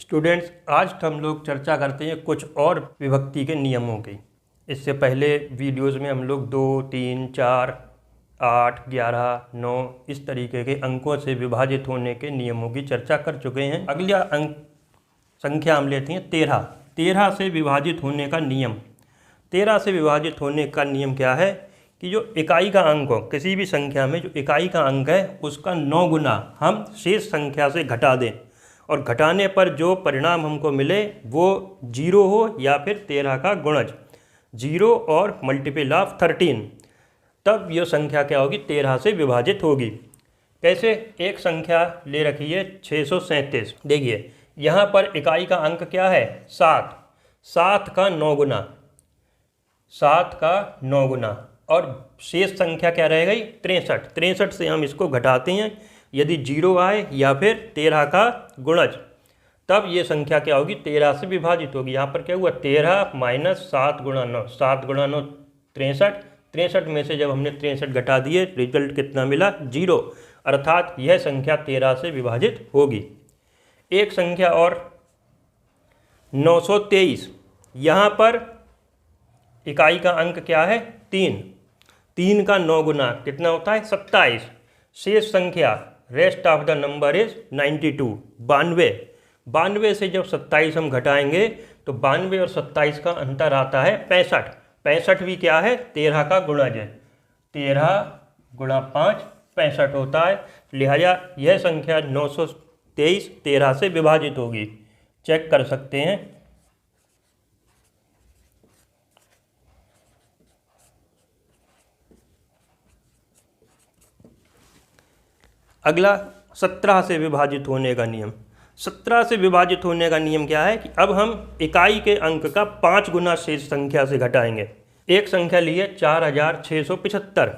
Students, आज हम लोग चर्चा करते हैं कुछ और विभक्ति के नियमों की। इससे पहले वीडियोस में हम लोग 2, 3, 4, 8, 11, 9 इस तरीके के अंकों से विभाजित होने के नियमों की चर्चा कर चुके हैं। अगला अंक संख्या हम लेते हैं 13। 13 से विभाजित होने का नियम। 13 से विभाजित होने का नियम क्या है कि जो इकाई का अंक हो, किसी भी संख्या में जो इकाई का अंक है उसका 9 गुना हम शेष संख्या से घटा दें और घटाने पर जो परिणाम हमको मिले वो 0 हो या फिर 13 का गुणज, 0 और मल्टीपल ऑफ 13, तब यह संख्या क्या होगी, 13 से विभाजित होगी। कैसे? एक संख्या ले रखी है 637। देखिए यहाँ पर इकाई का अंक क्या है, 7। 7 का 9 गुना, 7 का 9 गुना और शेष संख्या क्या रह गई, 63। 63 से हम इसको घटाते हैं, यदि 0 आए या फिर 13 का गुणज, तब ये संख्या क्या होगी, 13 से विभाजित होगी। यहाँ पर क्या हुआ, 13 माइनस 7 गुणा 9, 7 गुणा 9 63। 63 में से जब हमने 63 घटा दिए, रिजल्ट कितना मिला, 0, अर्थात यह संख्या 13 से विभाजित होगी। एक संख्या और 923। यहाँ पर इकाई का अंक क्या है, 3। 3 का 9 गुना कितना होता है, 27। शेष संख्या rest of the number is 92, 92। 92 से जब 27 हम घटाएंगे तो 92 और 27 का अंतर आता है 65। 65 भी क्या है, 13 का गुणज है। 13 गुणा 5 65 होता है। लिहाजा यह संख्या 923 13 से विभाजित होगी। चेक कर सकते हैं। अगला 17 से विभाजित होने का नियम। 17 से विभाजित होने का नियम क्या है कि अब हम इकाई के अंक का 5 गुना शेष संख्या से घटाएंगे। एक संख्या ली है 4675।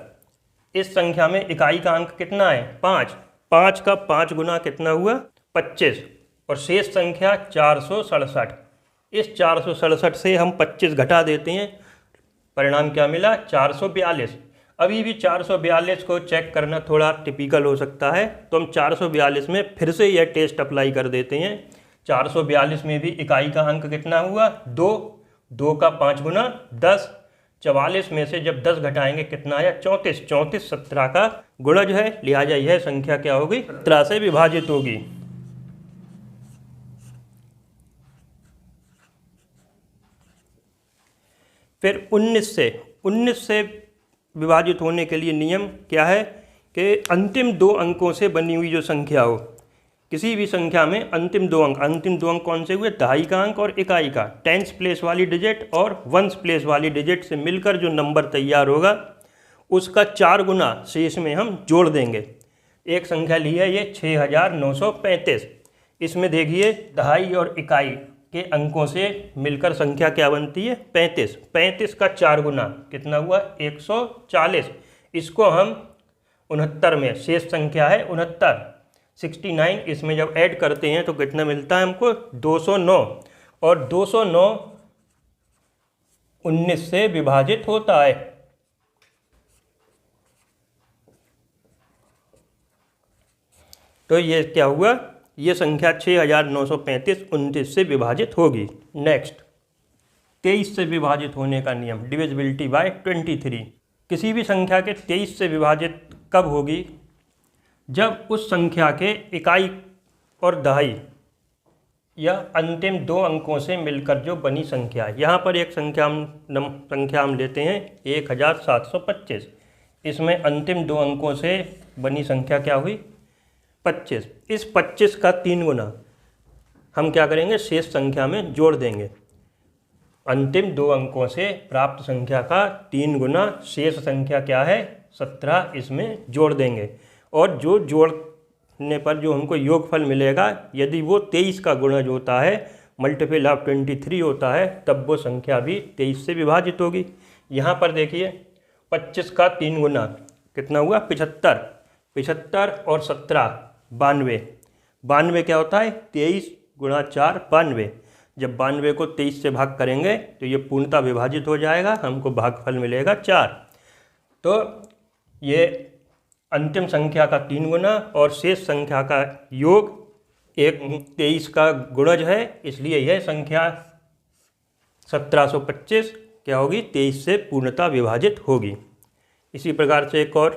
इस संख्या में इकाई का अंक कितना है, 5। 5 का 5 गुना कितना हुआ, 25 और शेष संख्या 467। इस 467 से हम 25 घटा देते हैं, परिणाम क्या मिला, 442। अभी भी 442 को चेक करना थोड़ा टिपिकल हो सकता है, तो हम 442 में फिर से यह टेस्ट अप्लाई कर देते हैं। 442 में भी इकाई का अंक कितना हुआ, 2। 2 का 5 गुना 10। 44 में से जब 10 घटाएंगे कितना आया, 34। 34 17 का गुणज है। लिहाजा यह संख्या क्या होगी, 17 से विभाजित होगी। फिर 19 से विभाजित होने के लिए नियम क्या है कि अंतिम 2 अंकों से बनी हुई जो संख्या हो, किसी भी संख्या में अंतिम 2 अंक कौन से हुए, दहाई का अंक और इकाई का, टेंस प्लेस वाली डिजिट और वंस प्लेस वाली डिजिट से मिलकर जो नंबर तैयार होगा उसका 4 गुना शेष में हम जोड़ देंगे। एक संख्या ली है ये 6935। इसमें देखिए दहाई और इकाई के अंकों से मिलकर संख्या क्या बनती है, 35। 35 का 4 गुना कितना हुआ, 140। इसको हम 69 में, शेष संख्या है 69, इसमें जब ऐड करते हैं तो कितना मिलता है हमको, 209। और 209 19 से विभाजित होता है। तो ये क्या हुआ, ये संख्या 6935 29 से विभाजित होगी। नेक्स्ट 23 से विभाजित होने का नियम, डिविजिबिलिटी बाय 23। किसी भी संख्या के 23 से विभाजित कब होगी, जब उस संख्या के इकाई और दहाई या अंतिम 2 अंकों से मिलकर जो बनी संख्या। यहाँ पर एक संख्या हम लेते हैं 1725। इसमें अंतिम 2 अंकों से बनी संख्या क्या हुई, 25। इस 25 का 3 गुना हम क्या करेंगे, शेष संख्या में जोड़ देंगे। अंतिम 2 अंकों से प्राप्त संख्या का 3 गुना शेष संख्या क्या है, 17, इसमें जोड़ देंगे। और जो जोड़ने पर जो हमको योगफल मिलेगा, यदि वो 23 का गुणज होता है, मल्टीपल ऑफ 23 होता है, तब वो संख्या भी 23 से विभाजित होगी। यहाँ पर देखिए 25 का 3 गुना कितना हुआ, 75। 75 और 17 92। 92 क्या होता है, 23 गुणा 4 92। जब 92 को 23 से भाग करेंगे तो ये पूर्णतः विभाजित हो जाएगा, हमको भागफल मिलेगा 4। तो ये अंतिम संख्या का 3 गुना और शेष संख्या का योग एक 23 का गुणज है, इसलिए यह संख्या 1725 क्या होगी, 23 से पूर्णतः विभाजित होगी। इसी प्रकार से एक और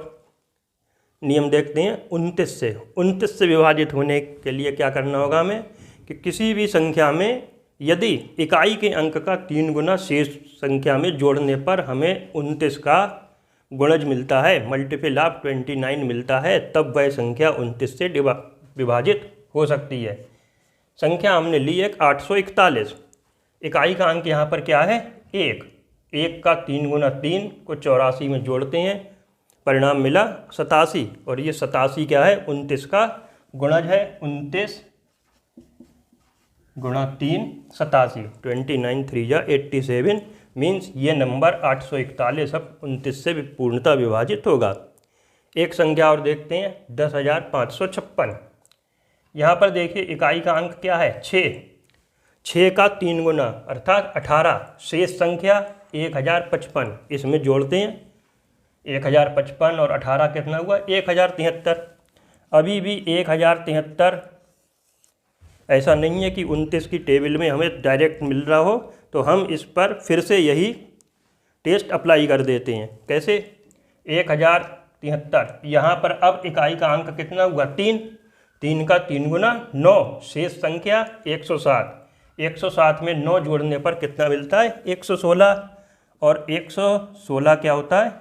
नियम देखते हैं 29 से विभाजित होने के लिए क्या करना होगा हमें कि किसी भी संख्या में यदि इकाई के अंक का 3 गुना शेष संख्या में जोड़ने पर हमें 29 का गुणज मिलता है, मल्टीपल ऑफ 29 मिलता है, तब वह संख्या 29 से विभाजित हो सकती है। संख्या हमने ली एक 841, इकाई का अंक यहाँ पर क्या है 1 का 3 गुना 3 को 84 में जोड़ते हैं, परिणाम मिला 87, और ये 87 क्या है 29 का गुणज है। 29 गुणा 3 87, 29 3 या 87 मीन्स ये नंबर 841 अब 29 से पूर्णतः विभाजित होगा। एक संख्या और देखते हैं 10,556। यहाँ पर देखिए इकाई का अंक क्या है 6 का 3 गुना अर्थात 18, शेष संख्या 1055, इसमें जोड़ते हैं 1055 और 18 कितना हुआ 1073। अभी भी 1073 ऐसा नहीं है कि 29 की टेबल में हमें डायरेक्ट मिल रहा हो, तो हम इस पर फिर से यही टेस्ट अप्लाई कर देते हैं। कैसे 1073, यहाँ पर अब इकाई का अंक कितना हुआ 3 का 3 गुना 9, शेष संख्या 107, 107 में 9 जोड़ने पर कितना मिलता है 116, और 116 क्या होता है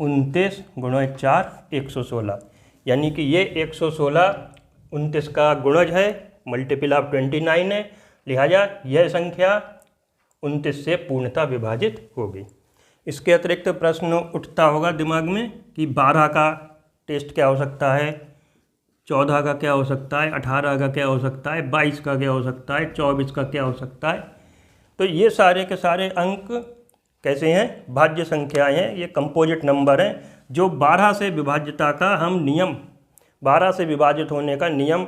29 गुणा 4 116, यानी कि ये 116 29 का गुणज है, मल्टीपल ऑफ 29 है, लिहाजा यह संख्या 29 से पूर्णतः विभाजित होगी। इसके अतिरिक्त प्रश्न उठता होगा दिमाग में कि 12 का टेस्ट क्या हो सकता है, 14 का क्या हो सकता है, 18 का क्या हो सकता है, 22 का क्या हो सकता है, 24 का क्या हो सकता है। तो ये सारे के सारे अंक कैसे हैं, भाज्य संख्याएं हैं, ये कंपोजिट नंबर हैं, जो 12 से विभाज्यता का हम नियम 12 से विभाजित होने का नियम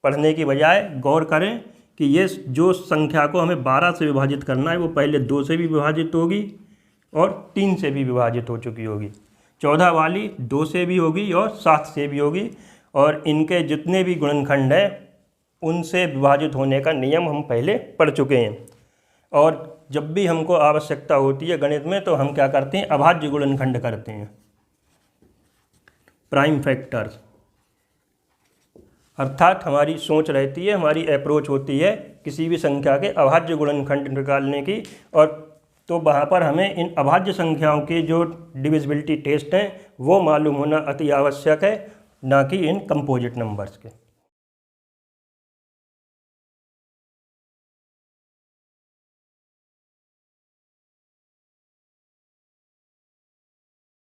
पढ़ने की बजाय गौर करें कि ये जो संख्या को हमें 12 से विभाजित करना है वो पहले 2 से भी विभाजित होगी और 3 से भी विभाजित हो चुकी होगी, 14 वाली 2 से भी होगी और 7 से भी होगी, और इनके जितने भी गुणनखंड हैं उनसे विभाजित होने का नियम हम पहले पढ़ चुके हैं। और जब भी हमको आवश्यकता होती है गणित में तो हम क्या करते हैं अभाज्य गुणनखंड करते हैं, प्राइम फैक्टर्स, अर्थात हमारी सोच रहती है, हमारी अप्रोच होती है किसी भी संख्या के अभाज्य गुणनखंड निकालने की, और तो वहाँ पर हमें इन अभाज्य संख्याओं के जो डिविजिबिलिटी टेस्ट हैं वो मालूम होना अति आवश्यक है, ना कि इन कंपोजिट नंबर्स के।